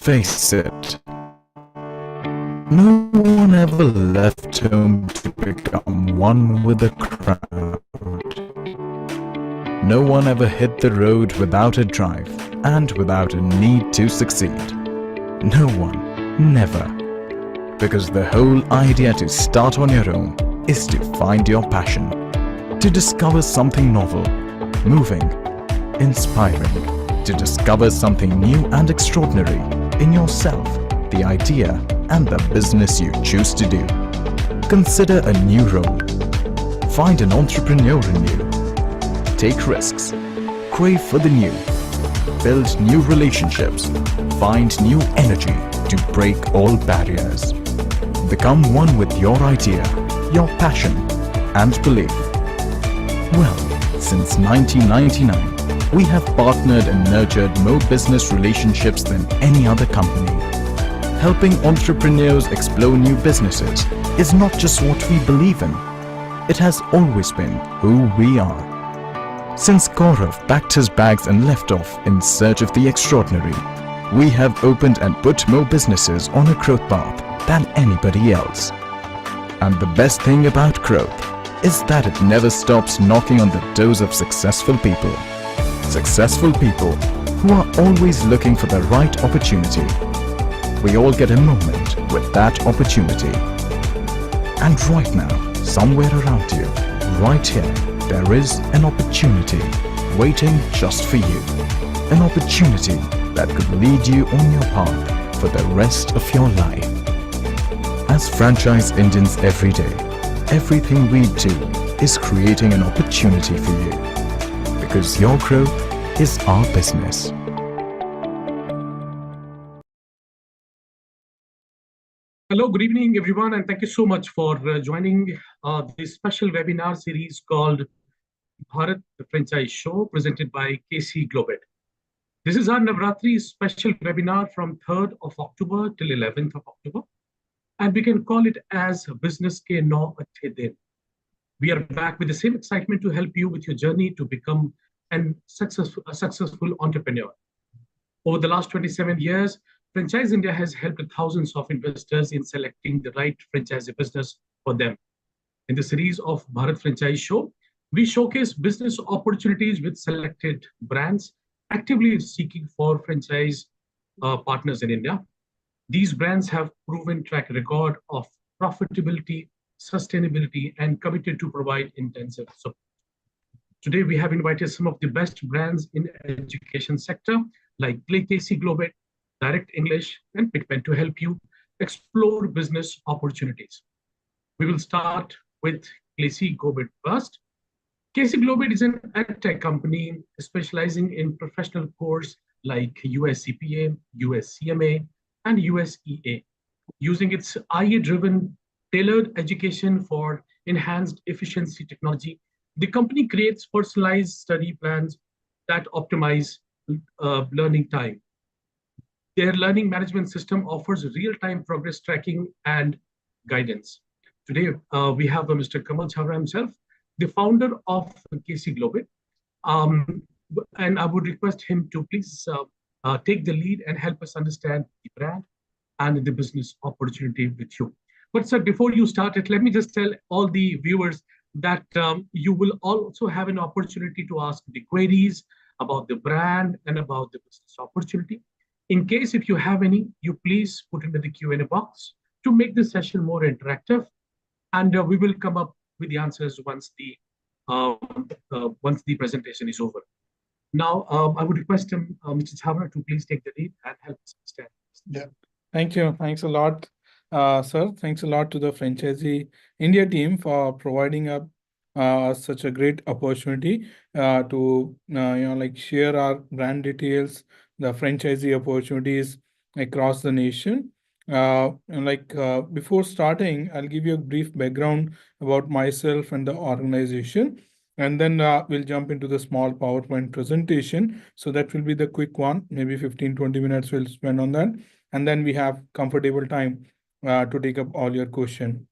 face it, no one ever left home to become one with the crowd. No one ever hit the road without a drive and without a need to succeed. No one, never. Because the whole idea to start on your own is to find your passion, to discover something novel, moving, inspiring, to discover something new and extraordinary in yourself, the idea and the business you choose to do. Consider a new role. Find an entrepreneur in you. Take risks. Crave for the new. Build new relationships. Find new energy to break all barriers. Become one with your idea, your passion and belief. Well, since 1999, we have partnered and nurtured more business relationships than any other company. Helping entrepreneurs explore new businesses is not just what we believe in. It has always been who we are. Since Gaurav packed his bags and left off in search of the extraordinary, we have opened and put more businesses on a growth path than anybody else. And the best thing about growth is that it never stops knocking on the doors of successful people. Successful people who are always looking for the right opportunity. We all get a moment with that opportunity. And right now, somewhere around you, right here, there is an opportunity waiting just for you. An opportunity that could lead you on your path for the rest of your life. As franchise Indians every day, everything we do is creating an opportunity for you. Because your growth is our business. Hello, good evening, everyone, and thank you so much for joining this special webinar series called Bharat, the Franchise Show, presented by KC Globet. This is our Navratri special webinar from 3rd of October till 11th of October, and we can call it as Business Ke No Acche Din. We are back with the same excitement to help you with your journey to become a successful entrepreneur. Over the last 27 years, Franchise India has helped thousands of investors in selecting the right franchise business for them. In the series of Bharat Franchise Show, we showcase business opportunities with selected brands actively seeking for franchise partners in India. These brands have proven track record of profitability, sustainability, and committed to provide intensive support. Today, we have invited some of the best brands in the education sector, like KC Globet, Direct English, and Pigment to help you explore business opportunities. We will start with KC Globet first. KC Globet is an edtech company specializing in professional courses like USCPA, USCMA, and USEA, using its IA-driven tailored education for enhanced efficiency technology. The company creates personalized study plans that optimize learning time. Their learning management system offers real-time progress tracking and guidance. Today, we have Mr. Kamal Chhabra himself, the founder of KC Globet. And I would request him to please take the lead and help us understand the brand and the business opportunity with you. But sir, before you start it, let me just tell all the viewers that you will also have an opportunity to ask the queries about the brand and about the business opportunity. In case if you have any, you please put into the Q&A box to make the session more interactive, and we will come up with the answers once the presentation is over. Now, I would request Mr. Chhabra to please take the lead and help us understand. Yeah, thank you. Thanks a lot, sir. Thanks a lot to the Franchisee India team for providing up such a great opportunity to share our brand details, the franchisee opportunities across the nation. Before starting, I'll give you a brief background about myself and the organization, and then we'll jump into the small PowerPoint presentation. So that will be the quick one, maybe 15-20 minutes we'll spend on that, and then we have comfortable time to take up all your question.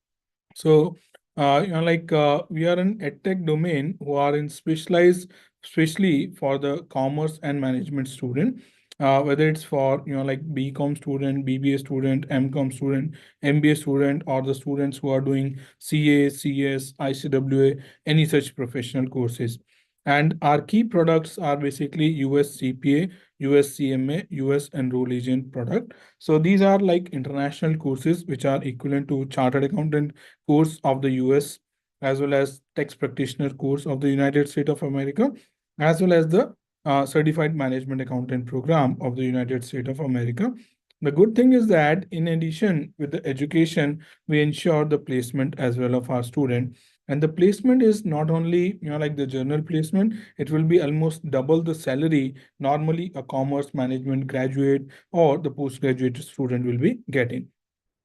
So we are in edtech domain who are in specialized, especially for the commerce and management student. whether it's for like BCom student, BBA student, MCom student, MBA student, or the students who are doing CA, CS, ICWA, any such professional courses. And our key products are basically US CPA, US CMA, US Enroll Agent product. So these are like international courses which are equivalent to Chartered Accountant course of the US, as well as tax practitioner course of the United States of America, as well as the Certified Management Accountant program of the United States of America. The good thing is that in addition with the education, we ensure the placement as well of our student. And the placement is not only like the general placement, it will be almost double the salary normally a commerce management graduate or the postgraduate student will be getting.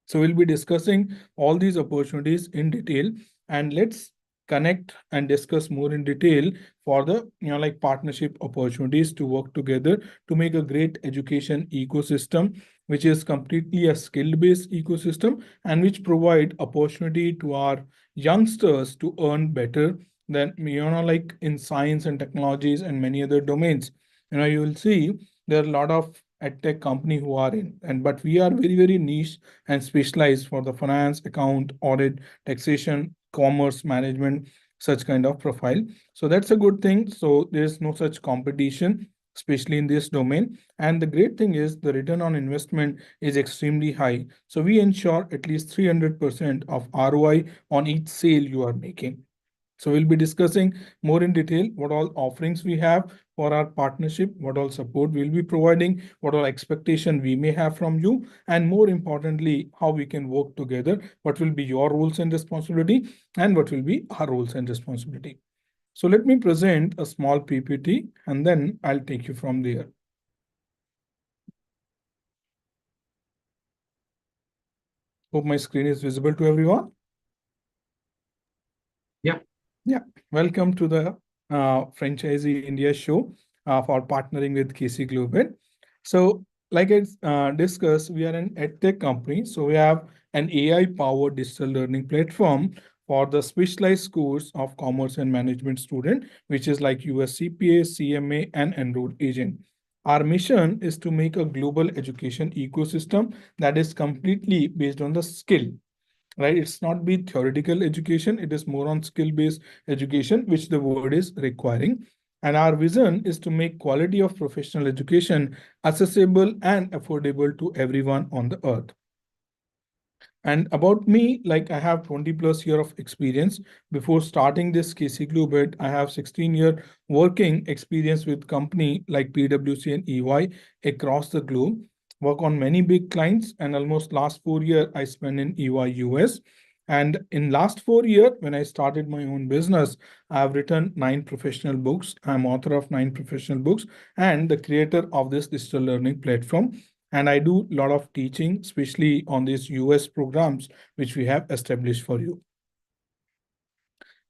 So we'll be discussing all these opportunities in detail, and let's connect and discuss more in detail for the like partnership opportunities to work together to make a great education ecosystem, which is completely a skill-based ecosystem and which provide opportunity to our youngsters to earn better than like in science and technologies and many other domains. You will see there are a lot of edtech company who are in, and but we are very niche and specialized for the finance, account, audit, taxation, commerce management, such kind of profile. So that's a good thing. So there's no such competition, especially in this domain. And the great thing is the return on investment is extremely high. So we ensure at least 300% of ROI on each sale you are making. So we'll be discussing more in detail what all offerings we have for our partnership, what all support we'll be providing, what all expectation we may have from you, and more importantly, how we can work together, what will be your roles and responsibility, and what will be our roles and responsibility. So let me present a small PPT, and then I'll take you from there. Hope my screen is visible to everyone. Yeah. Yeah, welcome to the Franchisee India show for partnering with KC Global. So, like I discussed, we are an edtech company. So we have an AI-powered digital learning platform for the specialized course of commerce and management student, which is like US CPA, CMA, and Enrolled Agent. Our mission is to make a global education ecosystem that is completely based on the skill, right? It's not be theoretical education, it is more on skill based education which the world is requiring. And our vision is to make quality of professional education accessible and affordable to everyone on the earth. And about me, like I have 20 plus year of experience. Before starting this KC Global, I have 16-year working experience with company like PwC and EY across the globe. Work on many big clients, and almost last 4 years I spent in EY US. And in last 4 years, when I started my own business, I have written 9 professional books. I'm author of 9 professional books and the creator of this digital learning platform, and I do a lot of teaching, especially on these US programs, which we have established for you.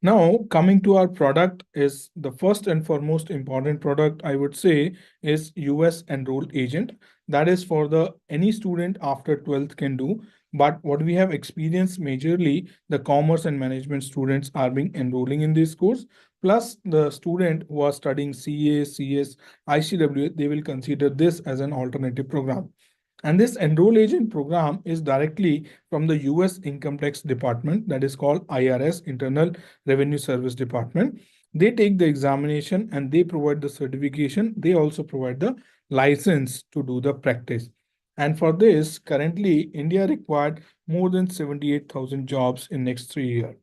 Now, coming to our product is the first and foremost important product, I would say, is US Enroll Agent. That is for the any student after 12th can do. But what we have experienced majorly, the commerce and management students are being enrolling in this course. Plus the student who are studying CA, CS, ICWA, they will consider this as an alternative program. And this enroll agent program is directly from the US Income Tax Department, that is called IRS, Internal Revenue Service Department. They take the examination and they provide the certification. They also provide the license to do the practice. And for this, currently, India required more than 78,000 jobs in next 3 years.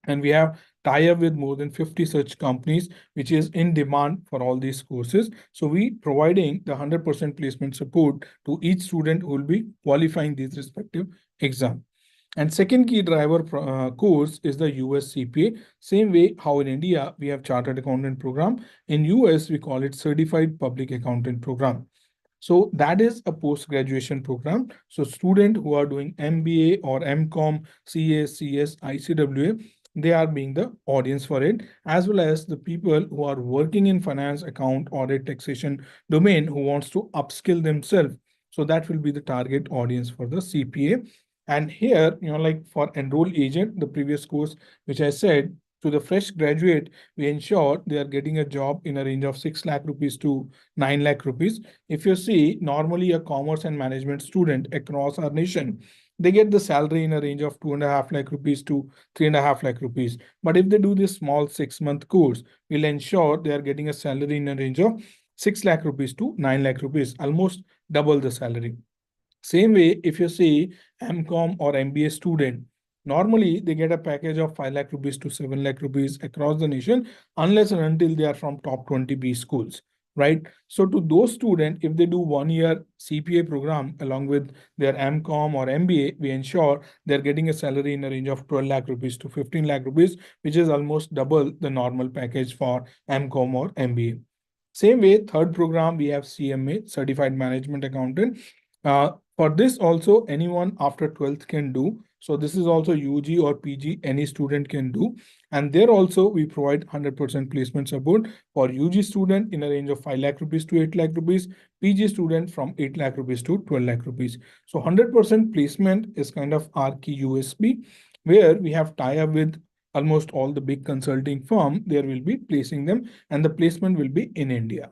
And we have tie up with more than 50 such companies, which is in demand for all these courses. So we providing the 100% placement support to each student who will be qualifying these respective exam. And second key driver course is the US CPA. Same way how in India we have Chartered Accountant program. In US we call it Certified Public Accountant program. So that is a post-graduation program. So students who are doing MBA or MCom, CA, CS, ICWA, they are being the audience for it, as well as the people who are working in finance, account, audit, taxation domain who wants to upskill themselves. So that will be the target audience for the CPA. And here, like for enroll agent, the previous course, which I said, To the fresh graduate, we ensure they are getting a job in a range of 6 lakh rupees to 9 lakh rupees. If you see, normally a commerce and management student across our nation, they get the salary in a range of 2.5 lakh rupees to 3.5 lakh rupees. But if they do this small 6-month course, we'll ensure they are getting a salary in a range of 6 lakh rupees to 9 lakh rupees, almost double the salary. Same way, if you see MCOM or MBA student, normally they get a package of 5 lakh rupees to 7 lakh rupees across the nation, unless and until they are from top 20 B schools, right? So to those students, if they do 1 year CPA program along with their MCOM or MBA, we ensure they're getting a salary in a range of 12 lakh rupees to 15 lakh rupees, which is almost double the normal package for MCOM or MBA. Same way, third program, we have CMA, Certified Management Accountant. For this also, anyone after 12th can do. So this is also UG or PG, any student can do. And there also, we provide 100% placement support for UG student in a range of 5 lakh rupees to 8 lakh rupees, PG student from 8 lakh rupees to 12 lakh rupees. So 100% placement is kind of our key USP, where we have tie-up with almost all the big consulting firm. There will be placing them, and the placement will be in India,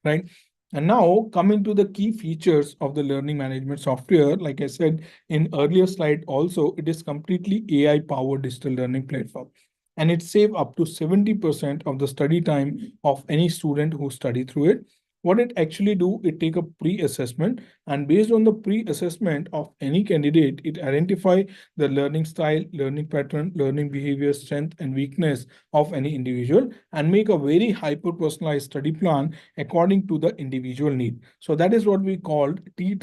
right? And now coming to the key features of the learning management software, like I said in earlier slide also, it is completely AI powered digital learning platform. And it saves up to 70% of the study time of any student who study through it. What it actually do, it take a pre-assessment, and based on the pre-assessment of any candidate, it identify the learning style, learning pattern, learning behavior, strength and weakness of any individual, and make a very hyper-personalized study plan according to the individual need. So that is what we called TEEE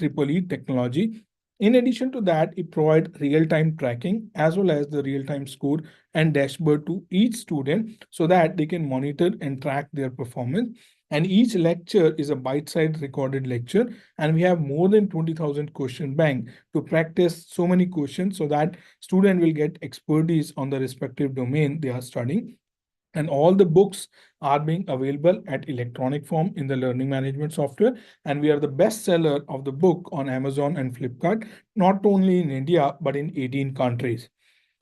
technology. In addition to that, it provides real-time tracking as well as the real-time score and dashboard to each student so that they can monitor and track their performance. And each lecture is a bite-sized recorded lecture, and we have more than 20,000 question bank to practice so many questions so that student will get expertise on the respective domain they are studying. And all the books are being available at electronic form in the learning management software. And we are the best seller of the book on Amazon and Flipkart, not only in India, but in 18 countries.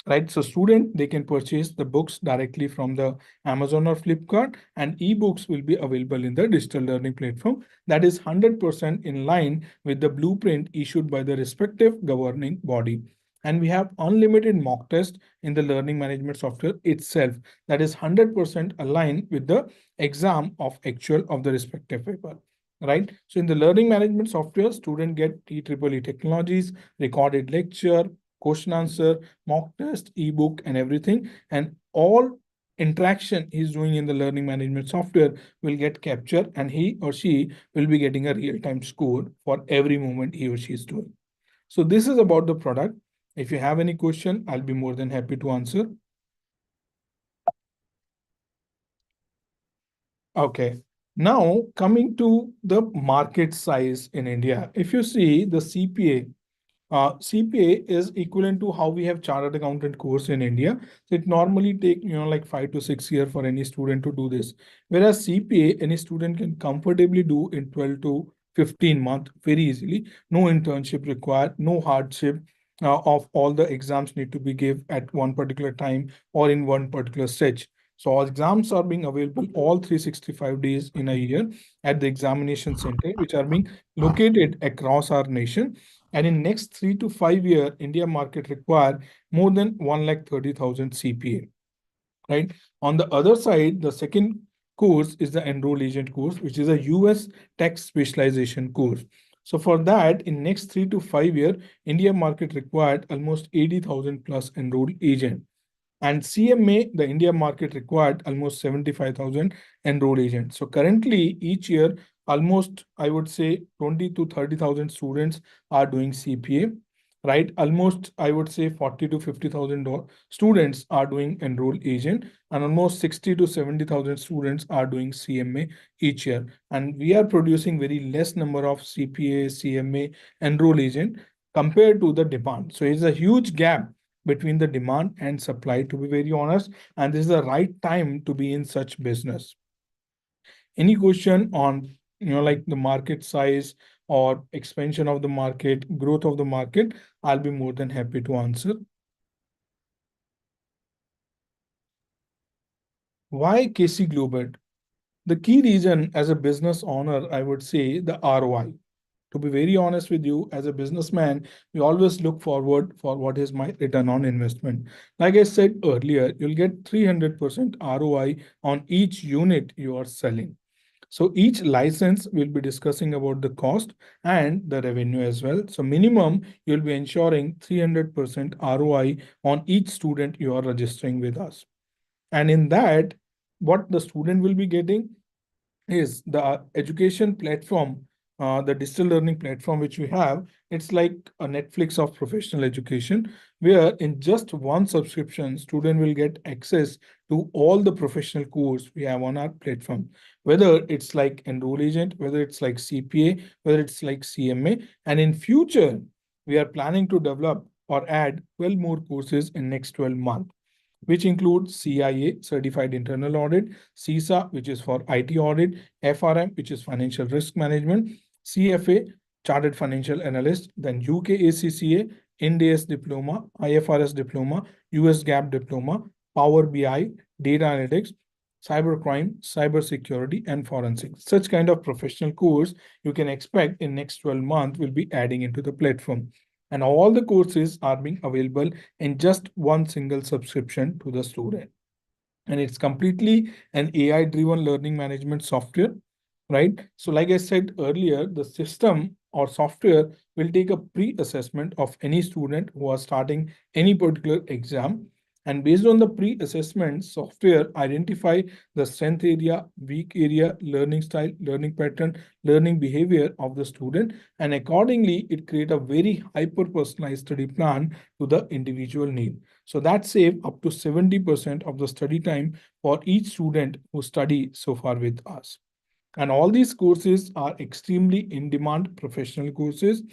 Right, so student, they can purchase the books directly from the Amazon or Flipkart, and ebooks will be available in the digital learning platform that is 100% in line with the blueprint issued by the respective governing body. And we have unlimited mock test in the learning management software itself that is 100% aligned with the exam of actual of the respective paper. Right, so in the learning management software, student get TEEE technologies, recorded lecture, question answer, mock test, ebook, and everything. And all interaction he's doing in the learning management software will get captured, and he or she will be getting a real-time score for every moment he or she is doing. So this is about the product. If you have any question, I'll be more than happy to answer. Okay. Now coming to the market size in India, if you see the CPA, CPA is equivalent to how we have chartered accountant course in India. So it normally take like 5 to 6 years for any student to do this. Whereas CPA, any student can comfortably do in 12 to 15 months very easily. No internship required, no hardship of all the exams need to be give at one particular time or in one particular stretch. So all exams are being available all 365 days in a year at the examination center, which are being located across our nation. And in next 3 to 5 years, India market require more than 1,30,000 CPA, right? On the other side, the second course is the enroll agent course, which is a US tax specialization course. So for that, in next 3 to 5 years, India market required almost 80,000 plus enrolled agent. And CMA, the India market required almost 75,000 enrolled agents. So currently, each year, almost, I would say, 20 to 30,000 students are doing CPA, right? Almost, I would say, 40 to 50,000 students are doing enroll agent, and almost 60 to 70,000 students are doing CMA each year. And we are producing very less number of CPA, CMA, enroll agent compared to the demand. So it's a huge gap between the demand and supply, to be very honest, and this is the right time to be in such business. Any question on like the market size or expansion of the market, growth of the market, I'll be more than happy to answer. Why KC Global? The key reason as a business owner, I would say the ROI. To be very honest with you, as a businessman, we always look forward for what is my return on investment. Like I said earlier, you'll get 300% ROI on each unit you are selling. So each license will be discussing about the cost and the revenue as well. So minimum, you'll be ensuring 300% ROI on each student you are registering with us. And in that, what the student will be getting is the education platform, the digital learning platform which we have. It's like a Netflix of professional education, where in just one subscription, student will get access to all the professional course we have on our platform. Whether it's like Enroll Agent, whether it's like CPA, whether it's like CMA, and in future, we are planning to develop or add 12 more courses in next 12 months, which include CIA, Certified Internal Audit, CISA, which is for IT audit, FRM, which is Financial Risk Management, CFA, Chartered Financial Analyst, then UK ACCA, IND-AS Diploma, IFRS Diploma, US GAAP Diploma, Power BI, Data Analytics, Cybercrime, Cybersecurity, and Forensics. Such kind of professional course you can expect in next 12 months will be adding into the platform. And all the courses are being available in just one single subscription to the student. And it's completely an AI driven learning management software, right? So like I said earlier, the system or software will take a pre-assessment of any student who are starting any particular exam. And based on the pre-assessment, software identify the strength area, weak area, learning style, learning pattern, learning behavior of the student. And accordingly, it create a very hyper-personalized study plan to the individual need. So that save up to 70% of the study time for each student who study so far with us. And all these courses are extremely in-demand professional courses.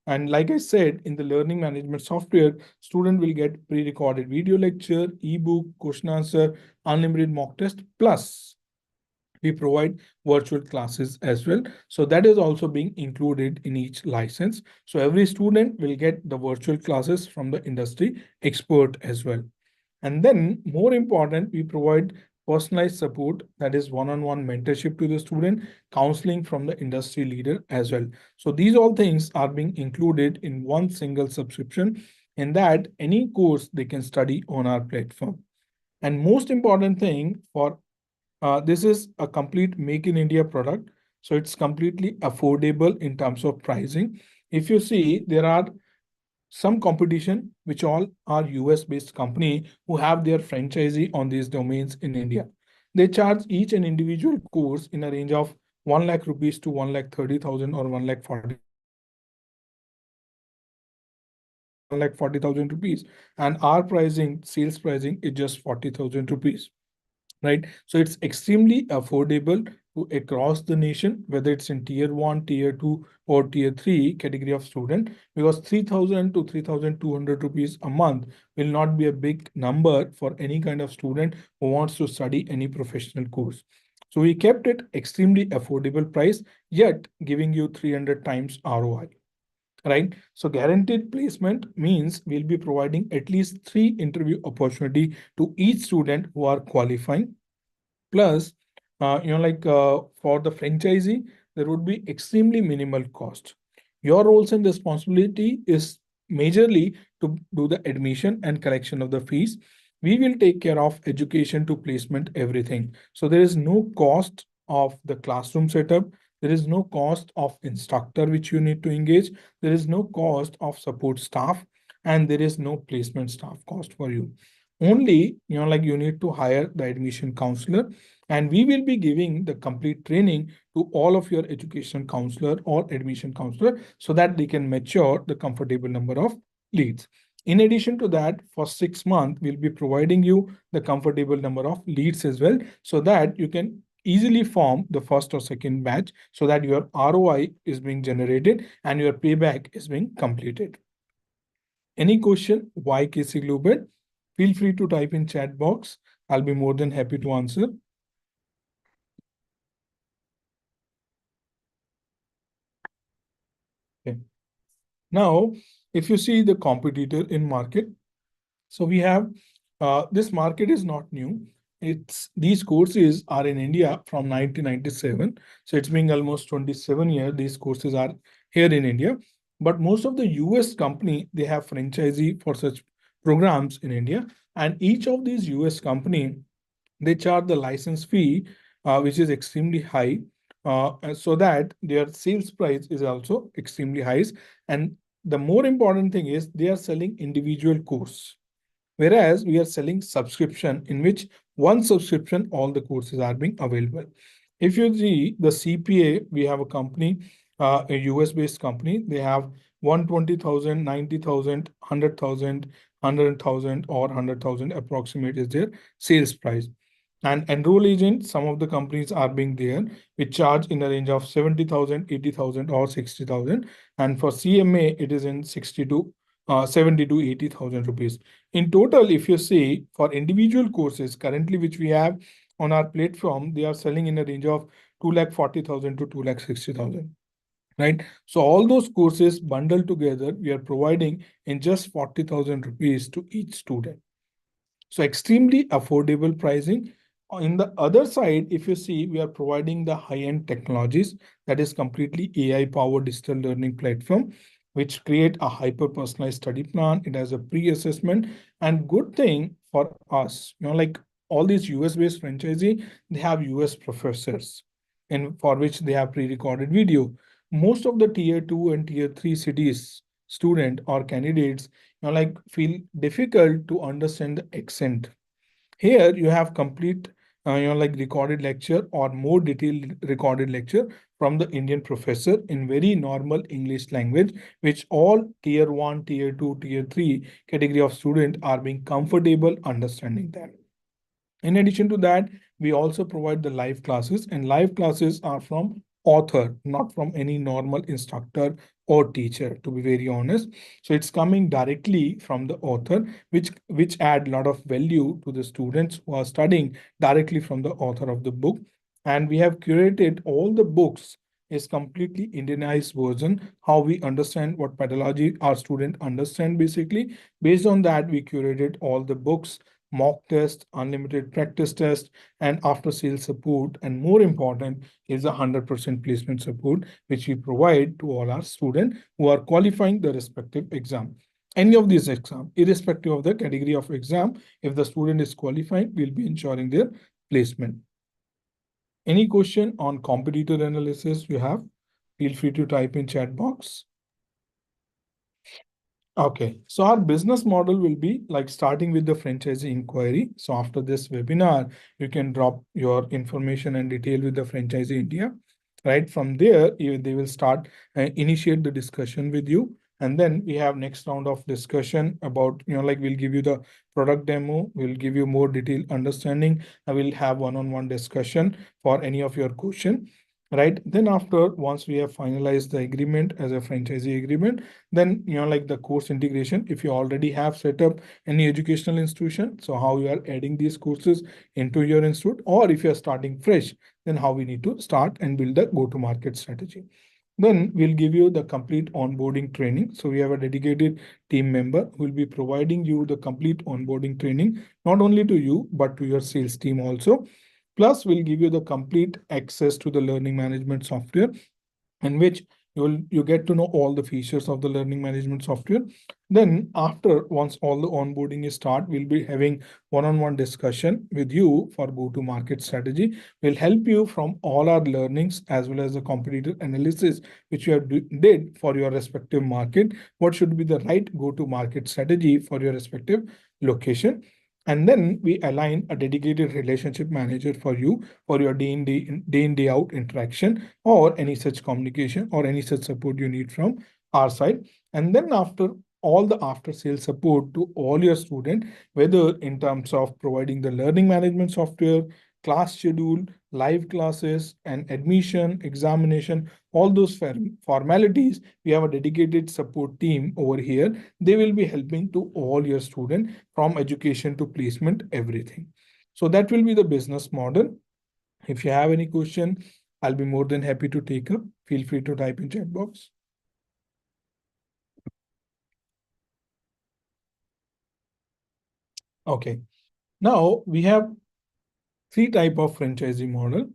And like I said, in the learning management software, student will get pre-recorded video lecture, ebook, question answer, unlimited mock test, plus we provide virtual classes as well. So that is also being included in each license. So every student will get the virtual classes from the industry expert as well. And then more important, we provide personalized support, that is one-on-one mentorship to the student, counseling from the industry leader as well. So these all things are being included in one single subscription, in that any course they can study on our platform. And most important thing for this is a complete Make in India product. So it's completely affordable in terms of pricing. If you see, there are some competition which all are US based company who have their franchisee on these domains in India. They charge each an individual course in a range of 1 lakh rupees to 1,30,000 or 1,40,000 rupees. And our pricing, sales pricing is just 40,000 rupees. Right? So it's extremely affordable to across the nation, whether it's in tier 1, tier 2, or tier 3 category of student, because 3,000 to 3,200 rupees a month will not be a big number for any kind of student who wants to study any professional course. So we kept it extremely affordable price, yet giving you 300 times ROI. Right? So guaranteed placement means we'll be providing at least 3 interview opportunity to each student who are qualifying. Plus, for the franchisee, there would be extremely minimal cost. Your roles and responsibility is majorly to do the admission and collection of the fees. We will take care of education to placement, everything. So there is no cost of the classroom setup. There is no cost of instructor which you need to engage. There is no cost of support staff, and there is no placement staff cost for you. Only, you need to hire the admission counselor, and we will be giving the complete training to all of your education counselor or admission counselor so that they can mature the comfortable number of leads. In addition to that, for 6 months, we'll be providing you the comfortable number of leads as well, so that you can easily form the first or second batch, so that your ROI is being generated and your payback is being completed. Any question? Why KC Global? Feel free to type in chat box. I'll be more than happy to answer. Okay. Now, if you see the competitor in market, so we have this market is not new. these courses are in India from 1997. So it's been almost 27 years. These courses are here in India. But most of the US company, they have franchisee for such programs in India. And each of these US company, they charge the license fee, which is extremely high, so that their sales price is also extremely high. And the more important thing is they are selling individual course, whereas we are selling subscription in which one subscription, all the courses are being available. If you see the CPA, we have a company, a US based company, they have 120,000, 90,000, 100,000, 100,000 or 100,000 approximate is their sales price. And enroll agent, some of the companies are being there, which charge in the range of 70,000, 80,000 or 60,000. And for CMA, it is in 60 to 70 to 80,000 rupees. In total, if you see for individual courses currently which we have on our platform, they are selling in a range of 2,40,000 to 2,60,000. Right. So all those courses bundled together, we are providing in just 40,000 rupees to each student. So extremely affordable pricing. In the other side, if you see, we are providing the high-end technologies that is completely AI-powered digital learning platform, which create a hyper-personalized study plan. It has a pre-assessment, and good thing for us, like all these US-based franchisee, they have US professors, and for which they have pre-recorded video. Most of the tier 2 and tier 3 cities student or candidates like feel difficult to understand the accent. Here you have complete like recorded lecture or more detailed recorded lecture from the Indian professor in very normal English language, which all tier 1, tier 2, tier 3 category of student are being comfortable understanding them. In addition to that, we also provide the live classes, and live classes are from author, not from any normal instructor or teacher, to be very honest. So it's coming directly from the author, which add a lot of value to the students who are studying directly from the author of the book. And we have curated all the books is completely Indianized version, how we understand what pedagogy our student understand basically. Based on that, we curated all the books, mock test, unlimited practice test, and after sales support. And more important is the 100% placement support, which we provide to all our students who are qualifying the respective exam. Any of these exam, irrespective of the category of exam, if the student is qualifying, we'll be ensuring their placement. Any question on competitor analysis you have, feel free to type in chat box. Okay, so our business model will be like starting with the franchisee inquiry. So after this webinar, you can drop your information and detail with the franchisee India. Right from there, they will start initiate the discussion with you. And then we have next round of discussion about, like we'll give you the product demo, we'll give you more detailed understanding. I will have one-on-one discussion for any of your question. Right. Then after, once we have finalized the agreement as a franchisee agreement, then like the course integration, if you already have set up any educational institution, so how you are adding these courses into your institute, or if you're starting fresh, then how we need to start and build the go-to-market strategy. Then we'll give you the complete onboarding training. So we have a dedicated team member who will be providing you the complete onboarding training, not only to you, but to your sales team also. Plus, we'll give you the complete access to the learning management software, in which you get to know all the features of the learning management software. Then after, once all the onboarding is start, we'll be having one-on-one discussion with you for go-to-market strategy. We'll help you from all our learnings as well as the competitor analysis which you have did for your respective market. What should be the right go-to-market strategy for your respective location? And then we align a dedicated relationship manager for you for your day in, day out interaction or any such communication or any such support you need from our side. And then after all the after sales support to all your students, whether in terms of providing the learning management software, class schedule, live classes, and admission, examination, all those formalities, we have a dedicated support team over here. They will be helping to all your students from education to placement, everything. So that will be the business model. If you have any question, I'll be more than happy to take up. Feel free to type in chat box. Okay. Now we have three type of franchisee model.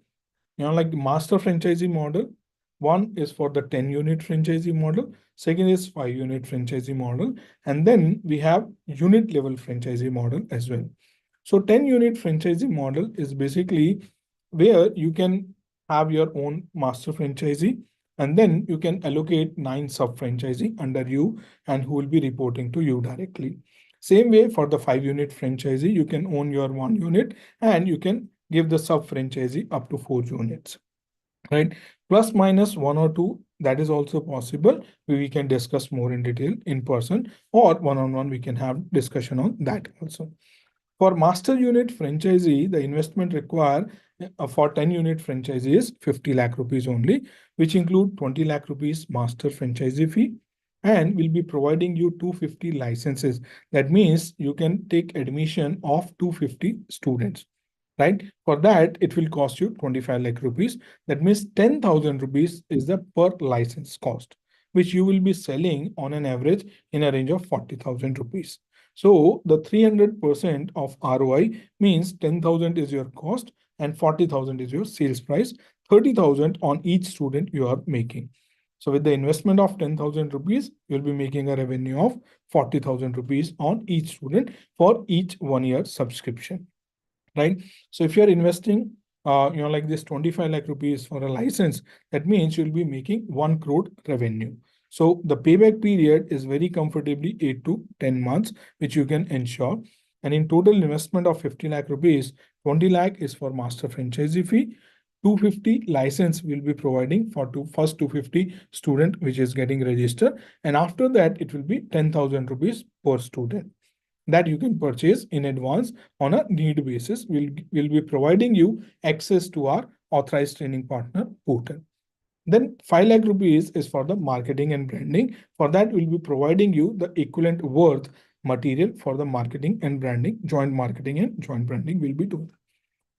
Like master franchisee model, one is for the 10 unit franchisee model, second is 5 unit franchisee model, and then we have unit level franchisee model as well. So 10 unit franchisee model is basically where you can have your own master franchisee, and then you can allocate 9 sub franchisee under you and who will be reporting to you directly. Same way for the 5 unit franchisee, you can own your 1 unit and you can give the sub franchisee up to 4 units, right? Plus minus 1 or 2, that is also possible. We can discuss more in detail in person, or one-on-one we can have discussion on that also. For master unit franchisee, the investment required for 10 unit franchisee is 50 lakh rupees only, which include 20 lakh rupees master franchisee fee, and will be providing you 250 licenses. That means you can take admission of 250 students, right? For that, it will cost you 25 lakh rupees. That means 10,000 rupees is the per license cost, which you will be selling on an average in a range of 40,000 rupees. So the 300% of ROI means 10,000 is your cost and 40,000 is your sales price, 30,000 on each student you are making. So with the investment of 10,000 rupees, you'll be making a revenue of 40,000 rupees on each student for each 1 year subscription, right? So if you're investing, like this 25 lakh rupees for a license, that means you'll be making 1 crore revenue. So the payback period is very comfortably 8 to 10 months, which you can ensure. And in total investment of 50 lakh rupees, 20 lakh is for master franchisee fee. 250 license will be providing for first 250 student, which is getting registered. And after that, it will be 10,000 rupees per student that you can purchase in advance on a need basis. We'll be providing you access to our authorized training partner portal. Then 5 lakh rupees is for the marketing and branding. For that, we'll be providing you the equivalent worth material for the marketing and branding, joint marketing and joint branding will be doing.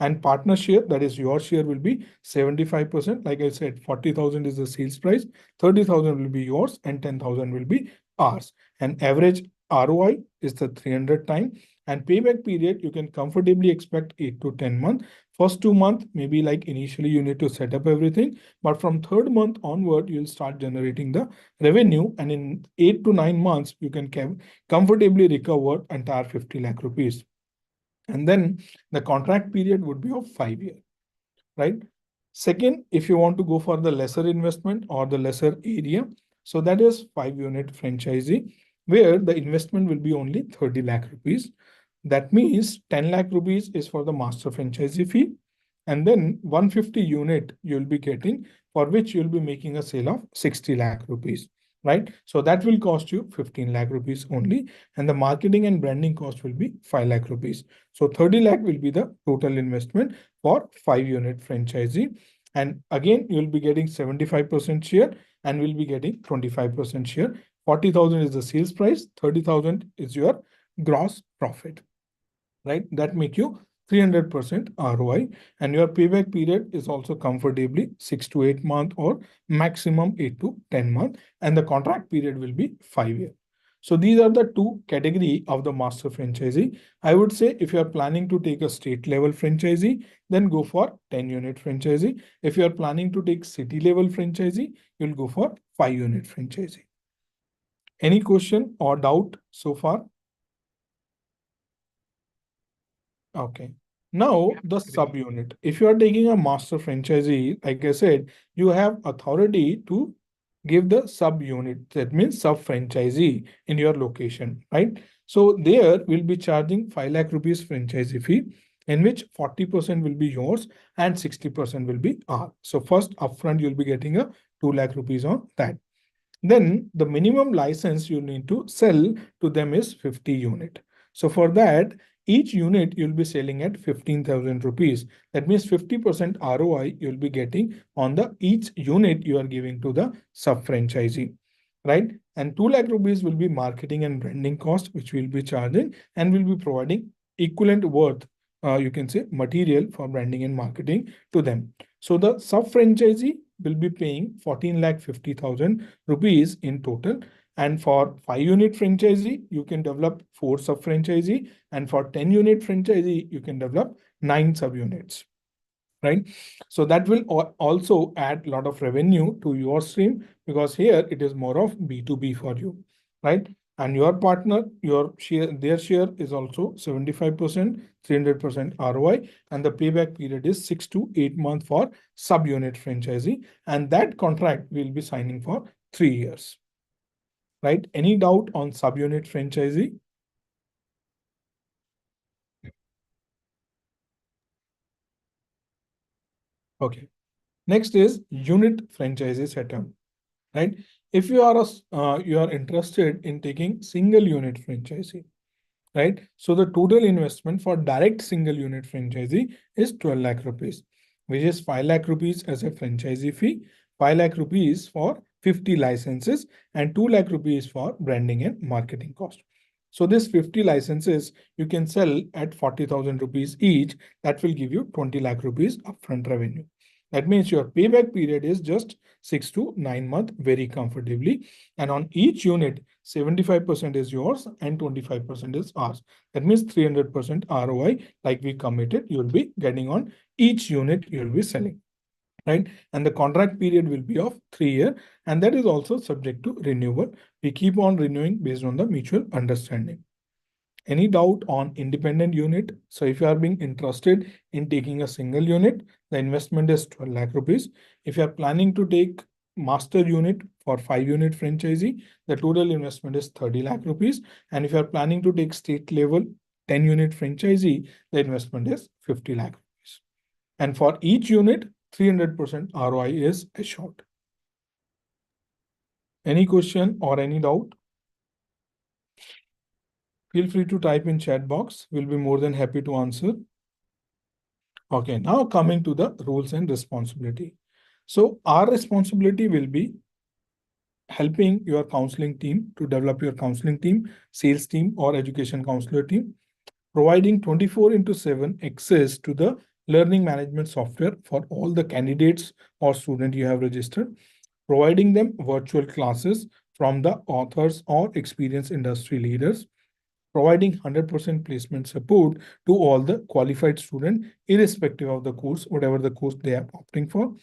And partner share, that is your share, will be 75%. Like I said, 40,000 is the sales price, 30,000 will be yours, and 10,000 will be ours. And average ROI is the 300 time. And payback period, you can comfortably expect 8 to 10 months. First 2 months, maybe like initially you need to set up everything, but from third month onward, you'll start generating the revenue. And in 8 to 9 months, you can comfortably recover entire 50 lakh rupees. And then the contract period would be of 5 years, right? Second, if you want to go for the lesser investment or the lesser area, so that is 5 unit franchisee, where the investment will be only 30 lakh rupees. That means 10 lakh rupees is for the master franchisee fee. And then 150 unit you'll be getting, for which you'll be making a sale of 60 lakh rupees, right? So that will cost you 15 lakh rupees only. And the marketing and branding cost will be 5 lakh rupees. So 30 lakh will be the total investment for 5 unit franchisee. And again, you'll be getting 75% share and we'll be getting 25% share. 40,000 is the sales price, 30,000 is your gross profit, right? That make you 300% ROI, and your payback period is also comfortably 6 to 8 months or maximum 8 to 10 months, and the contract period will be 5 years. So these are the two category of the master franchisee. I would say if you are planning to take a state level franchisee, then go for 10 unit franchisee. If you are planning to take city level franchisee, you'll go for 5 unit franchisee. Any question or doubt so far? Okay. Now the subunit. If you are taking a master franchisee, like I said, you have authority to give the subunit. That means sub franchisee in your location, right? So there will be charging 5 lakh rupees franchisee fee, in which 40% will be yours and 60% will be ours. So first upfront, you'll be getting a 2 lakh rupees on that. Then the minimum license you need to sell to them is 50 unit. So for that, each unit you'll be selling at 15,000 rupees. That means 50% ROI you'll be getting on the each unit you are giving to the sub franchisee, right? And 2 lakh rupees will be marketing and branding cost, which we'll be charging, and we'll be providing equivalent worth, you can say material for branding and marketing to them. So the sub franchisee will be paying 14,50,000 rupees in total. And for 5-unit franchisee, you can develop 4 sub-franchisee. And for 10-unit franchisee, you can develop 9 subunits. Right? So that will also add a lot of revenue to your stream, because here it is more of B2B for you, right? And your partner, your share, their share is also 75%, 300% ROI, and the payback period is 6 to 8 months for subunit franchisee, and that contract will be signing for 3 years. Right? Any doubt on subunit franchisee? Okay. Next is unit franchisee setup. Right? If you are you are interested in taking single unit franchisee, right? So the total investment for direct single unit franchisee is 12 lakh rupees, which is 5 lakh rupees as a franchisee fee, 5 lakh rupees for 50 licenses, and 2 lakh rupees for branding and marketing cost. So this 50 licenses you can sell at 40,000 rupees each. That will give you 20 lakh rupees upfront revenue. That means your payback period is just 6 to 9 months very comfortably. And on each unit, 75% is yours and 25% is ours. That means 300% ROI, like we committed, you'll be getting on each unit you'll be selling. Right? And the contract period will be of 3 years, and that is also subject to renewal. We keep on renewing based on the mutual understanding. Any doubt on independent unit? So if you are being interested in taking a single unit, the investment is 12 lakh rupees. If you are planning to take master unit for 5-unit franchisee, the total investment is 30 lakh rupees. And if you are planning to take state level 10-unit franchisee, the investment is 50 lakh rupees. And for each unit, 300% ROI is assured. Any question or any doubt? Feel free to type in chat box. We'll be more than happy to answer. Okay, now coming to the roles and responsibility. So our responsibility will be helping your counseling team to develop your counseling team, sales team, or education counselor team, providing 24/7 access to the learning management software for all the candidates or students you have registered, providing them virtual classes from the authors or experienced industry leaders, providing 100% placement support to all the qualified students, irrespective of the course, whatever the course they are opting for,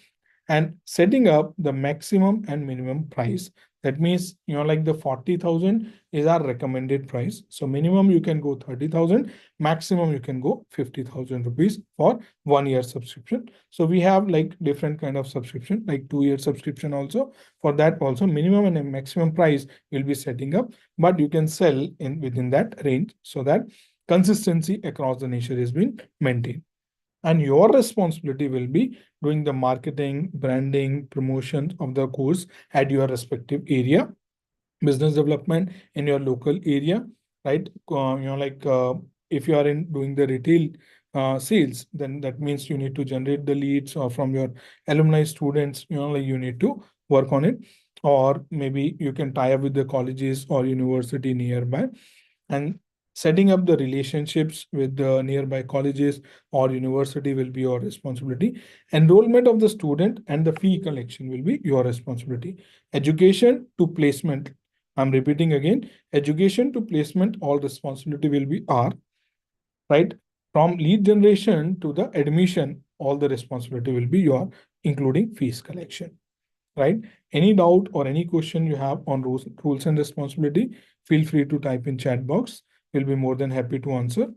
and setting up the maximum and minimum price. That means, like the 40,000 is our recommended price. So minimum you can go 30,000, maximum you can go 50,000 rupees for 1 year subscription. So we have like different kind of subscription, like 2-year subscription also. For that also minimum and a maximum price will be setting up, but you can sell in within that range so that consistency across the nature is being maintained. And your responsibility will be doing the marketing, branding, promotion of the course at your respective area, business development in your local area, right? If you are in doing the retail sales, then that means you need to generate the leads from your alumni students, you need to work on it. Or maybe you can tie up with the colleges or university nearby, and setting up the relationships with the nearby colleges or university will be your responsibility. Enrollment of the student and the fee collection will be your responsibility. Education to placement, I'm repeating again, education to placement, all responsibility will be our, right? From lead generation to the admission, all the responsibility will be your, including fees collection. Right? Any doubt or any question you have on rules and responsibility, feel free to type in chat box. We'll be more than happy to answer.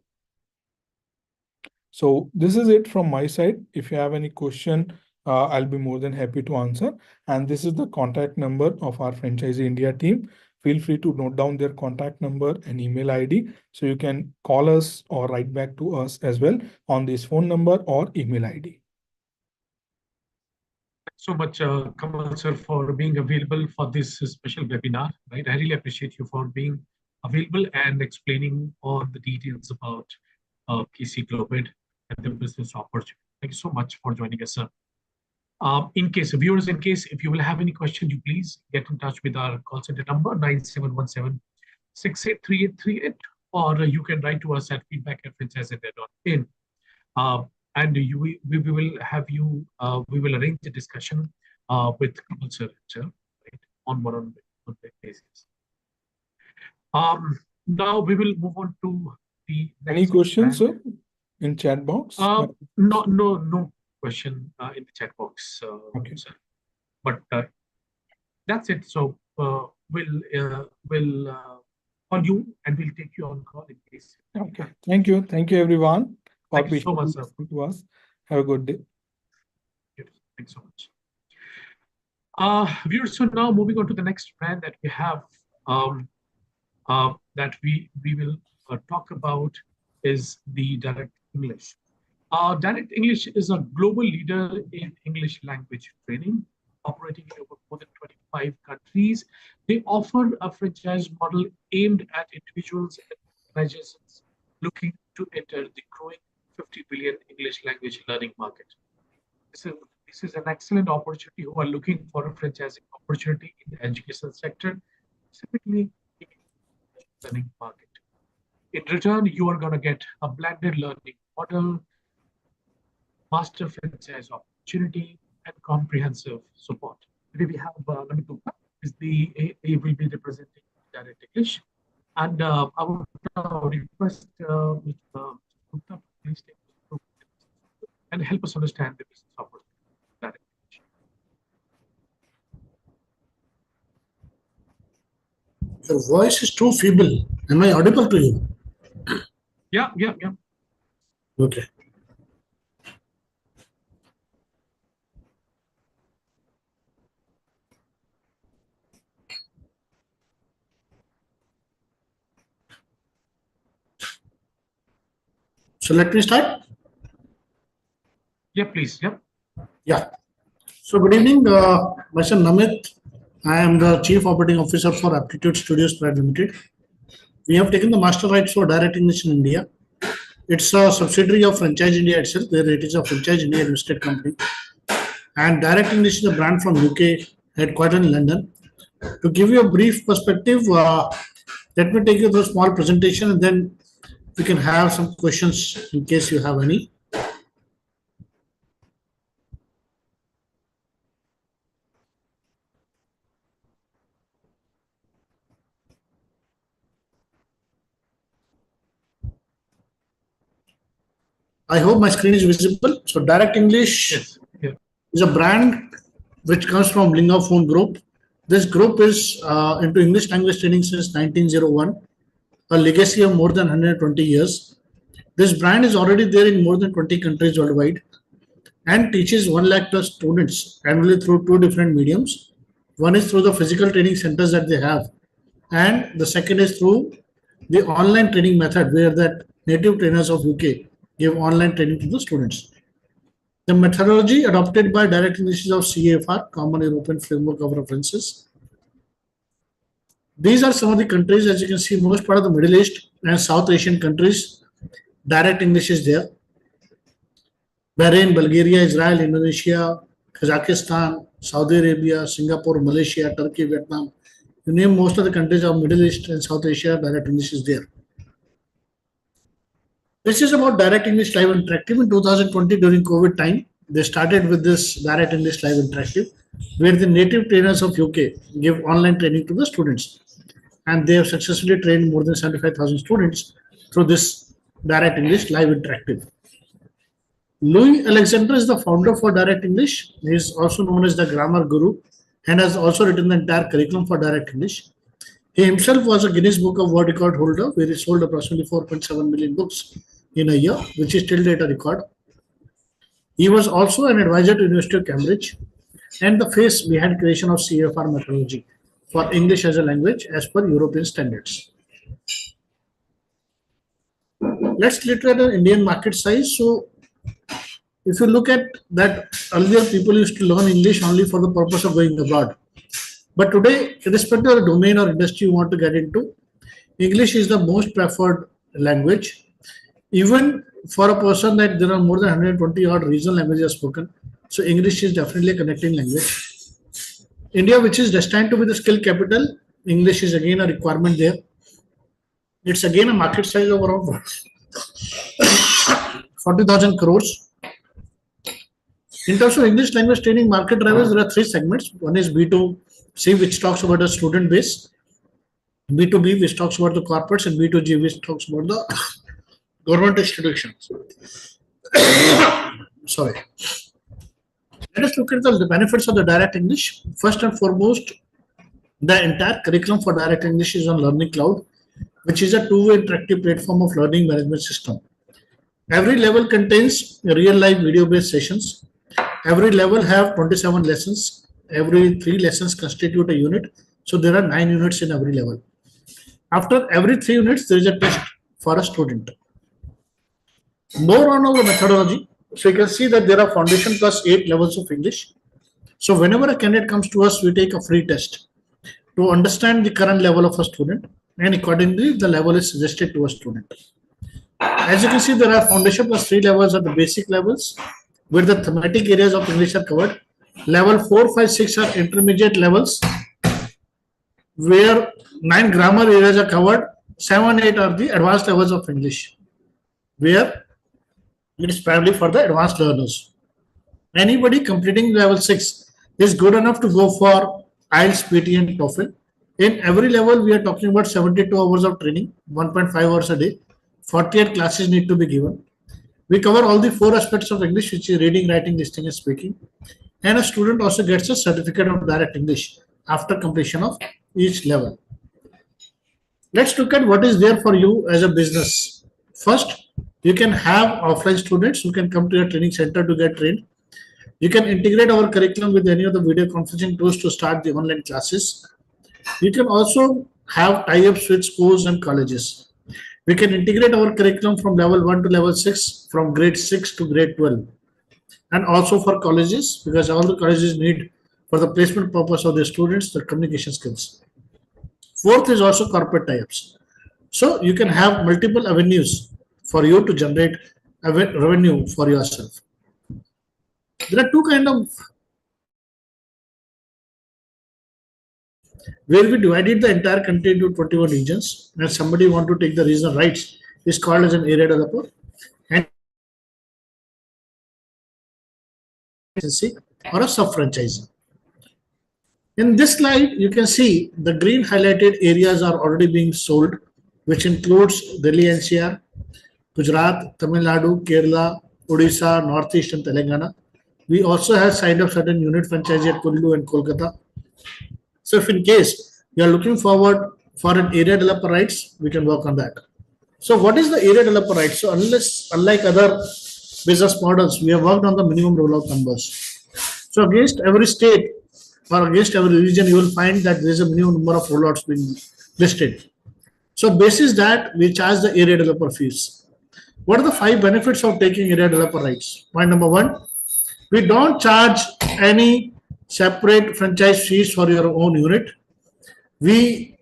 So this is it from my side. If you have any question, I'll be more than happy to answer. And this is the contact number of our Franchisee India team. Feel free to note down their contact number and email ID. So you can call us or write back to us as well on this phone number or email ID. So much, Kamal sir, for being available for this special webinar. Right, I really appreciate you for being available and explaining all the details about KC Global and the business opportunity. Thank you so much for joining us, sir. In case viewers, in case if you will have any question, you please get in touch with our call center number 9717-683838, or you can write to us at feedback@franchiseIndia.in. And we will have you, we will arrange a discussion with Kamal sir, right, on one-on-one basis. Now we will move on to the Any next questions, brand. sir, in chat box? No question in the chat box, Okay. sir. But that's it. So we'll call you and we'll take you on call in case. Okay. Thank you. Thank you, everyone, for Thank you so much, sir. listening to us. Have a good day. Thanks so much. Viewers, so now moving on to the next brand that we have, that we will talk about is the Direct English. Direct English is a global leader in English language training, operating in over more than 25 countries. They offer a franchise model aimed at individuals and organizations looking to enter the growing 50 billion English language learning market. This is an excellent opportunity who are looking for a franchising opportunity in the education sector, specifically in the learning market. In return, you are going to get a blended learning model, master franchise opportunity, and comprehensive support. Today we have Namit Gupta, he will be representing Direct English. And I would request Mr. Gupta to please take us through and help us understand the business opportunity. Direct English. Your voice is too feeble. Am I audible to you? Yeah. Okay. So let me start. Yeah, please. Yeah. Yeah. So good evening. Myself Namit. I am the Chief Operating Officer for Aptitude Studios Private Limited. We have taken the master rights for Direct English in India. It's a subsidiary of Franchise India itself, where it is a Franchise India listed company. And Direct English is a brand from UK, headquartered in London. To give you a brief perspective, let me take you through a small presentation and then we can have some questions in case you have any. I hope my screen is visible. So Direct English is a brand which comes from Lingaphone Group. This group is into English language training since 1901, a legacy of more than 120 years. This brand is already there in more than 20 countries worldwide and teaches 1 lakh plus students annually through 2 different mediums. One is through the physical training centers that they have, and the second is through the online training method where that native trainers of UK give online training to the students. The methodology adopted by Direct English is of CAFR, Common European Framework of References. These are some of the countries, as you can see, most part of the Middle East and South Asian countries, Direct English is there. Bahrain, Bulgaria, Israel, Indonesia, Kazakhstan, Saudi Arabia, Singapore, Malaysia, Turkey, Vietnam. You name most of the countries of Middle East and South Asia, Direct English is there. This is about Direct English Live Interactive. In 2020, during COVID time, they started with this Direct English Live Interactive, where the native trainers of UK give online training to the students. And they have successfully trained more than 75,000 students through this Direct English Live Interactive. Louis Alexander is the founder for Direct English. He is also known as the grammar guru and has also written the entire curriculum for Direct English. He himself was a Guinness Book of World Record holder, where he sold approximately 4.7 million books in a year, which is till date a record. He was also an advisor to University of Cambridge and the face behind creation of CFR methodology for English as a language as per European standards. Let's look at the Indian market size. So if you look at that, earlier people used to learn English only for the purpose of going abroad. But today, irrespective of the domain or industry you want to get into, English is the most preferred language. Even for a person that there are more than 120 odd regional languages spoken, so English is definitely a connecting language. India, which is destined to be the skill capital, English is again a requirement there. It's again a market size of around 40,000 crores. In terms of English language training market drivers, there are 3 segments. One is B2C, which talks about a student base. B2B, which talks about the corporates, and B2G, which talks about the government institutions. Sorry. Let us look at the benefits of the direct English. First and foremost, the entire curriculum for direct English is on Learning Cloud, which is a two-way interactive platform of learning management system. Every level contains real-life video-based sessions. Every level have 27 lessons. Every 3 lessons constitute a unit. So there are 9 units in every level. After every 3 units, there is a test for a student. More on our methodology. So you can see that there are foundation plus 8 levels of English. So whenever a candidate comes to us, we take a free test to understand the current level of a student, and accordingly, the level is suggested to a student. As you can see, there are foundation plus 3 levels at the basic levels, where the thematic areas of English are covered. Level 4, 5, 6 are intermediate levels, where 9 grammar areas are covered. 7, 8 are the advanced levels of English, where it is primarily for the advanced learners. Anybody completing level 6 is good enough to go for IELTS, PT, and TOEFL. In every level, we are talking about 72 hours of training, 1.5 hours a day. 48 classes need to be given. We cover all the 4 aspects of English, which is reading, writing, listening, and speaking. And a student also gets a certificate of direct English after completion of each level. Let's look at what is there for you as a business. First, you can have offline students who can come to your training center to get trained. You can integrate our curriculum with any of the video conferencing tools to start the online classes. You can also have tie-ups with schools and colleges. We can integrate our curriculum from level 1 to level 6, from grade 6 to grade 12. And also for colleges, because all the colleges need for the placement purpose of their students the communication skills. Fourth is also corporate tie-ups. So you can have multiple avenues for you to generate revenue for yourself. There are 2 kinds of where we divided the entire country into 21 regions, and somebody want to take the regional rights is called as an area developer and or a sub-franchisee. In this slide, you can see the green highlighted areas are already being sold, which includes Delhi NCR, Gujarat, Tamil Nadu, Kerala, Odisha, Northeast, and Telangana. We also have signed up certain unit franchisee at Kullu and Kolkata. So if in case you are looking forward for an area developer rights, we can work on that. So what is the area developer rights? So unlike other business models, we have worked on the minimum rollout numbers. So against every state or against every region, you will find that there is a minimum number of rollouts being listed. So basis that, we charge the area developer fees. What are the 5 benefits of taking area developer rights? Point number 1, we don't charge any separate franchise fees for your own unit. Area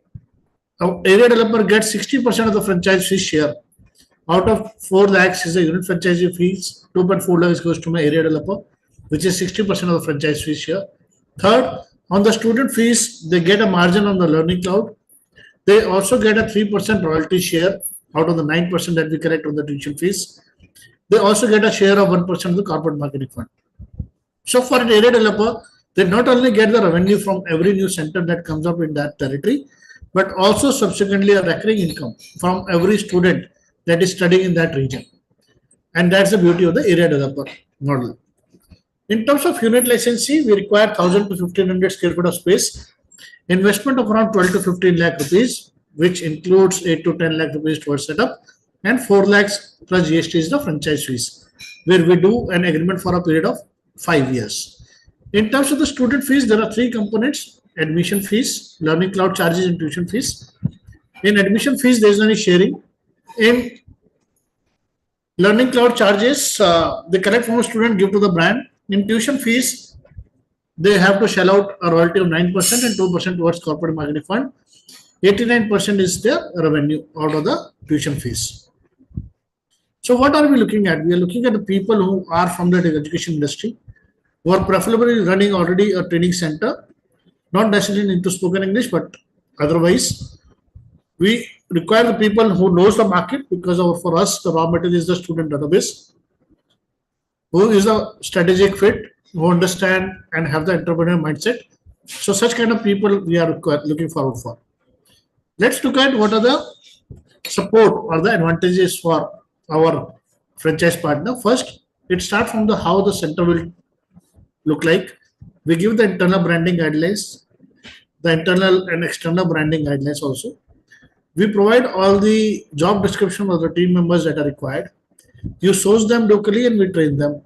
developer gets 60% of the franchise fee share. Out of 4 lakhs is the unit franchisee fees. 2.4 lakhs goes to my area developer, which is 60% of the franchise fee share. Third, on the student fees, they get a margin on the Learning Cloud. They also get a 3% royalty share out of the 9% that we collect on the tuition fees. They also get a share of 1% of the corporate marketing fund. So for an area developer, they not only get the revenue from every new center that comes up in that territory, but also subsequently a recurring income from every student that is studying in that region. And that's the beauty of the area developer model. In terms of unit licensee, we require 1,000 to 1,500 square feet of space, investment of around 12 to 15 lakh rupees, which includes 8 to 10 lakh rupees towards setup, and 4 lakhs plus GST is the franchise fees, where we do an agreement for a period of 5 years. In terms of the student fees, there are 3 components: admission fees, Learning Cloud charges, and tuition fees. In admission fees, there is no any sharing. In Learning Cloud charges, they collect from a student, give to the brand. In tuition fees, they have to shell out a royalty of 9% and 2% towards corporate marketing fund. 89% is their revenue out of the tuition fees. So what are we looking at? We are looking at the people who are from the education industry, who are preferably running already a training center, not necessarily into spoken English, but otherwise. We require the people who knows the market, because for us, the raw material is the student database, who is a strategic fit, who understand and have the entrepreneurial mindset. So such kind of people we are looking forward for. Let's look at what are the support or the advantages for our franchise partner. First, it starts from the how the center will look like. We give the internal branding guidelines, the internal and external branding guidelines also. We provide all the job description of the team members that are required. You source them locally and we train them.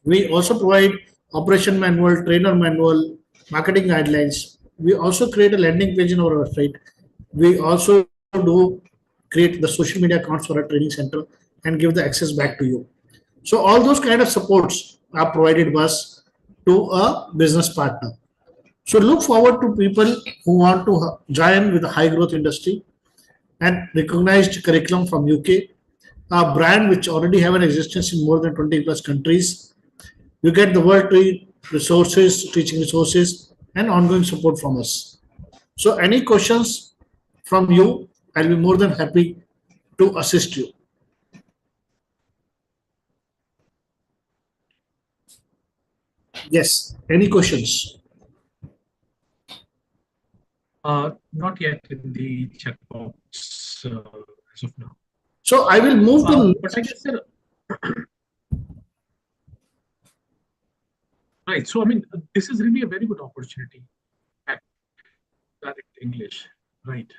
We also provide operation manual, trainer manual, marketing guidelines. We also create a landing page in our website. We also do create the social media accounts for a training center and give the access back to you. So all those kind of supports are provided by us to a business partner. So look forward to people who want to join with a high growth industry and recognized curriculum from UK, a brand which already have an existence in more than 20 plus countries. You get the world resources, teaching resources, and ongoing support from us. So any questions from you, I'll be more than happy to assist you. Yes, any questions? Not yet in the chat box as of now. So I will move to. But I guess, sir, right. So I mean, this is really a very good opportunity at direct English, right?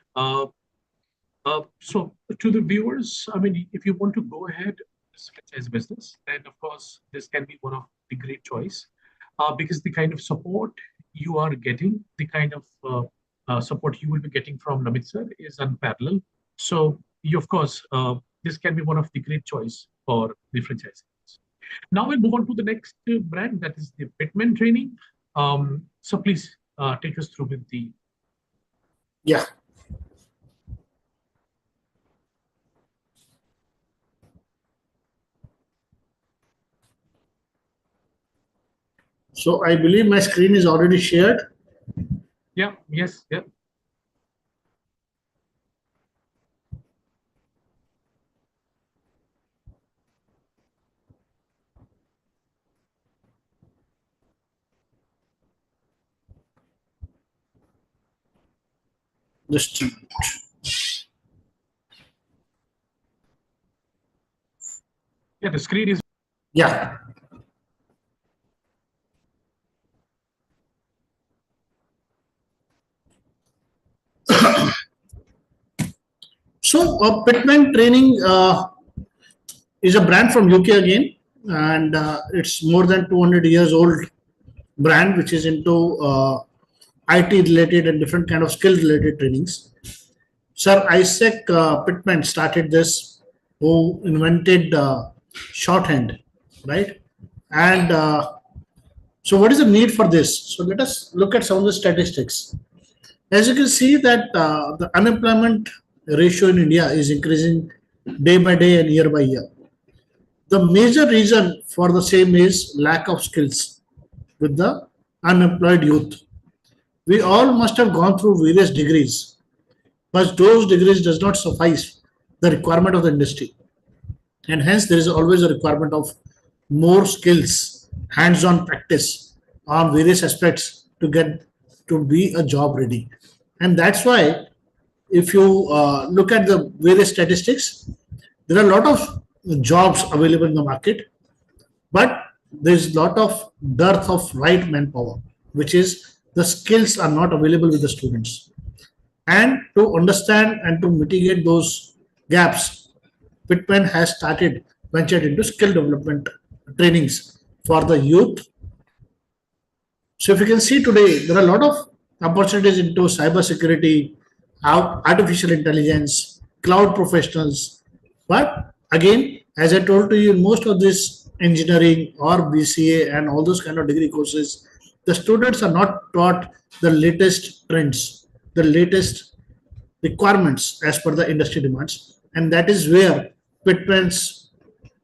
So to the viewers, I mean, if you want to go ahead as franchise business, then of course this can be one of the great choice, because the kind of support you are getting, the kind of support you will be getting from Namit sir is unparalleled. So you, of course, this can be one of the great choice for the franchise. Now we'll move on to the next brand, that is the Pitman Training. So please take us through with the. Yeah. So I believe my screen is already shared. Yeah. Yes. Yeah. Just Yeah. The screen is. yeah. So Pitman Training is a brand from UK again, and it's more than 200 years old brand, which is into IT related and different kind of skill related trainings. Sir Isaac Pitman started this, who invented shorthand, right? And so what is the need for this? So let us look at some of the statistics. As you can see that the unemployment ratio in India is increasing day by day and year by year. The major reason for the same is lack of skills with the unemployed youth. We all must have gone through various degrees, but those degrees does not suffice the requirement of the industry. And hence there is always a requirement of more skills, hands-on practice on various aspects to get to be a job ready. And that's why if you look at the various statistics, there are a lot of jobs available in the market, but there's a lot of dearth of right manpower, which is the skills are not available with the students. And to understand and to mitigate those gaps, Pitman has started ventured into skill development trainings for the youth. So if you can see today, there are a lot of opportunities into cyber security, artificial intelligence, cloud professionals. But again, as I told to you, most of this engineering or BCA and all those kind of degree courses, the students are not taught the latest trends, the latest requirements as per the industry demands. And that is where Pitmans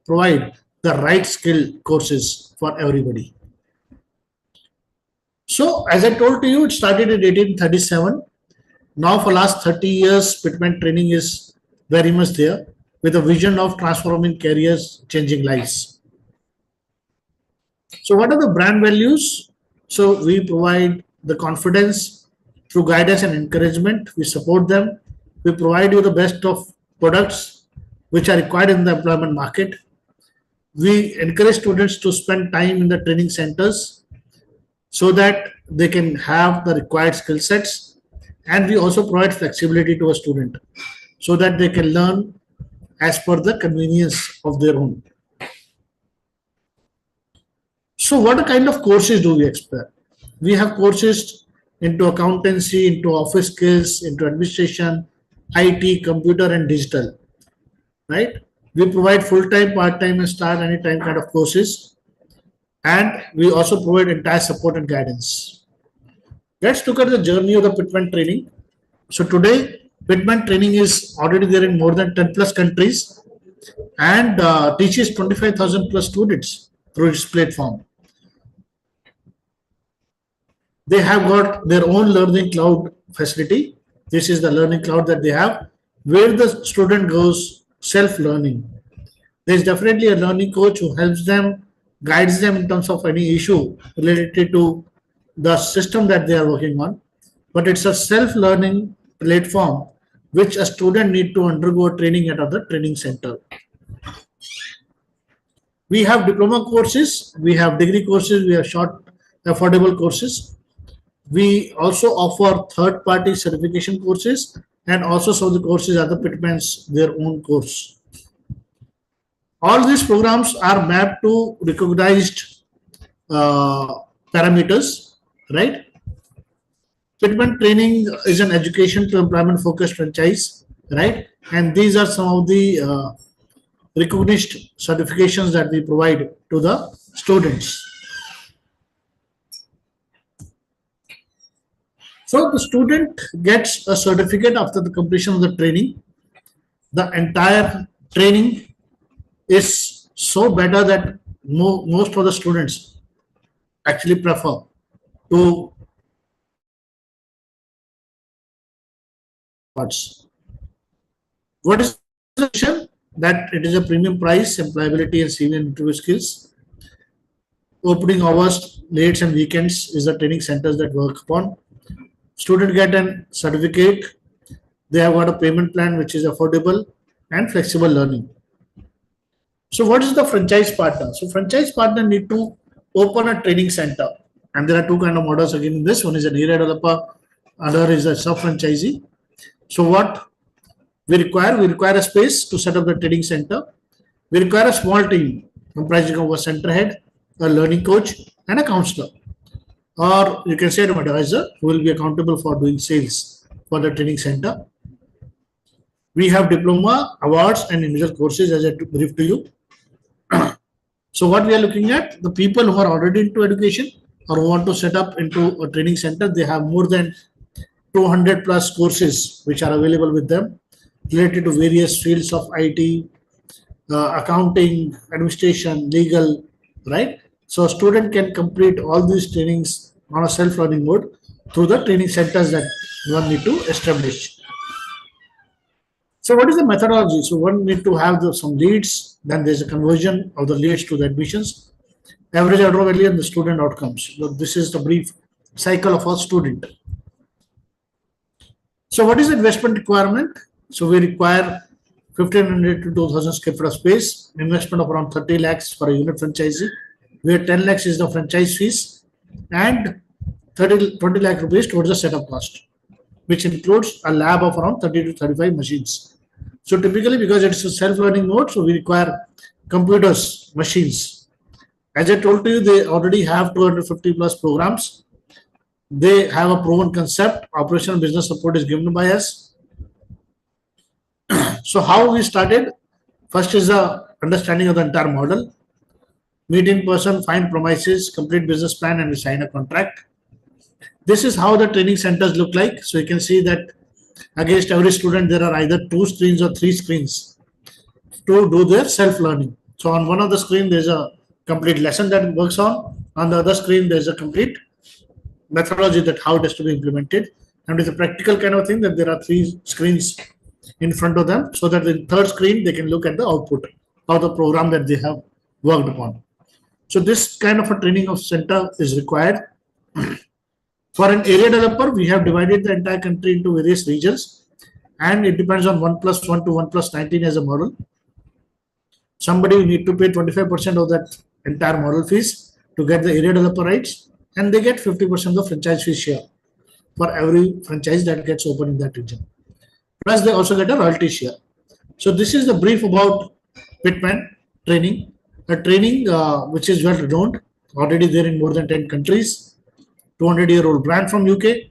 provide the right skill courses for everybody. So as I told to you, it started in 1837. Now for last 30 years, Pitman Training is very much there with a vision of transforming careers, changing lives. So what are the brand values? So we provide the confidence, through guidance and encouragement. We support them. We provide you the best of products which are required in the employment market. We encourage students to spend time in the training centers so that they can have the required skill sets. And we also provide flexibility to a student so that they can learn as per the convenience of their own. So what kind of courses do we expect? We have courses into accountancy, into office skills, into administration, IT, computer, and digital, right? We provide full-time, part-time, and start anytime kind of courses. And we also provide entire support and guidance. Let's look at the journey of the Pitman training. So today, Pitman training is already there in more than 10 plus countries and teaches 25,000 plus students through its platform. They have got their own learning cloud facility. This is the learning cloud that they have, where the student goes self-learning. There is definitely a learning coach who helps them, guides them in terms of any issue related to the system that they are working on. But it's a self-learning platform which a student need to undergo training at other training center. We have diploma courses, we have degree courses, we have short affordable courses. We also offer third-party certification courses, and also some of the courses are the Pitman's their own course. All these programs are mapped to recognized parameters, right? Pitman training is an education to employment focused franchise, right? And these are some of the recognized certifications that we provide to the students. So the student gets a certificate after the completion of the training. The entire training is so better that most of the students actually prefer to parts. What is the reason? That it is a premium price, employability and CV and interview skills. Opening hours, late and weekends is the training centers that work upon. Student get a certificate. They have got a payment plan which is affordable and flexible learning. So what is the franchise partner? So franchise partner need to open a training center, and there are two kind of models again in this. One is an area developer, other is a sub-franchisee. So what we require a space to set up the training center. We require a small team comprising of a center head, a learning coach, and a counselor. Or you can say an advisor who will be accountable for doing sales for the training center. We have diploma, awards, and individual courses as I briefed to you. So what we are looking at, the people who are already into education or who want to set up into a training center, they have more than 200 plus courses which are available with them related to various fields of IT, accounting, administration, legal, right? So a student can complete all these trainings on a self-learning mode through the training centers that one need to establish. So what is the methodology? So one need to have some leads, then there's a conversion of the leads to the admissions, average order value and the student outcomes. So this is the brief cycle of a student. So what is the investment requirement? So we require 1,500 to 2,000 square foot of space, investment of around 30 lakhs for a unit franchisee, where 10 lakhs is the franchise fees and 20 lakh rupees towards the setup cost, which includes a lab of around 30 to 35 machines. So typically, because it's a self-learning mode, so we require computers, machines. As I told you, they already have 250 plus programs. They have a proven concept. Operational business support is given by us. So how we started? First is the understanding of the entire model. Meet in person, find premises, complete business plan, and we sign a contract. This is how the training centers look like. So you can see that against every student, there are either 2 screens or 3 screens to do their self-learning. So on one of the screen, there's a complete lesson that works on. On the other screen, there's a complete methodology that how it has to be implemented. And with a practical kind of thing that there are 3 screens in front of them, so that in third screen, they can look at the output of the program that they have worked upon. So this kind of a training of center is required. For an area developer, we have divided the entire country into various regions, and it depends on 1+1 to 1+19 as a model. Somebody will need to pay 25% of that entire model fees to get the area developer rights, and they get 50% of franchise fee share for every franchise that gets opened in that region. Plus, they also get a royalty share. So this is the brief about Pitman training, a training which is well renowned, already there in more than 10 countries, 200-year-old brand from UK,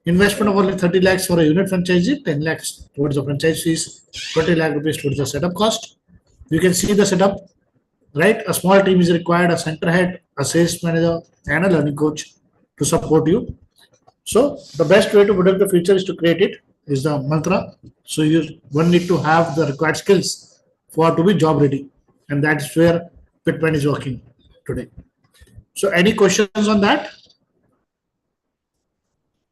investment of only 30 lakhs for a unit franchisee, 10 lakhs towards the franchise fees, 20 lakh rupees towards the setup cost. You can see the setup, right? A small team is required, a center head, a sales manager, and a learning coach to support you. So the best way to predict the future is to create it, is the mantra. So one need to have the required skills for to be job ready, and that's where Pitman is working today. So any questions on that?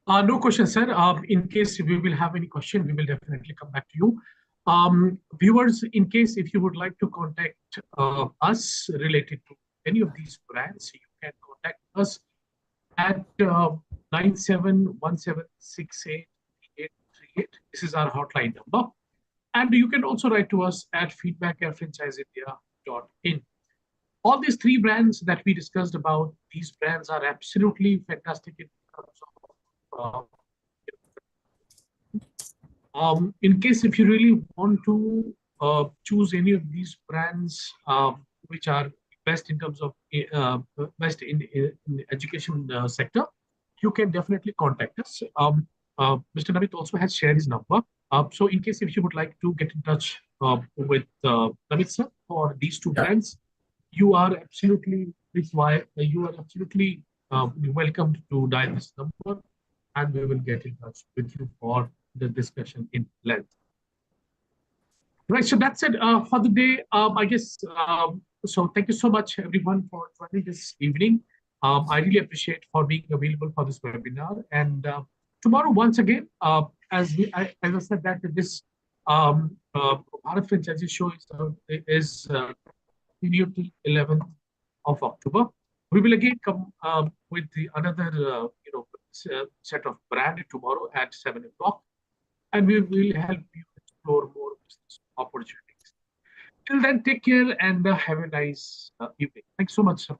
No question, sir. In case we will have any question, we will definitely come back to you. Viewers, in case if you would like to contact us related to any of these brands, you can contact us at 9717688838. This is our hotline number. And you can also write to us at feedback@franchiseindia.in. All these three brands that we discussed about, these brands are absolutely fantastic in terms of in case if you really want to choose any of these brands which are best in terms of best in the education sector, you can definitely contact us. Mr. Namit also has shared his number. So in case if you would like to get in touch with Namit sir for these two brands, you are absolutely required. You are absolutely welcome to dial this number, and we will get in touch with you for the discussion in length. Right, so that's it for the day. I guess, so thank you so much everyone for joining this evening. I really appreciate for being available for this webinar. And tomorrow, once again, as I said that this Bharat Franchisee Show is continued till 11th of October. We will again come with another set of brand tomorrow at 7 o'clock, and we will help you explore more business opportunities. Till then, take care and have a nice evening. Thanks so much, sir.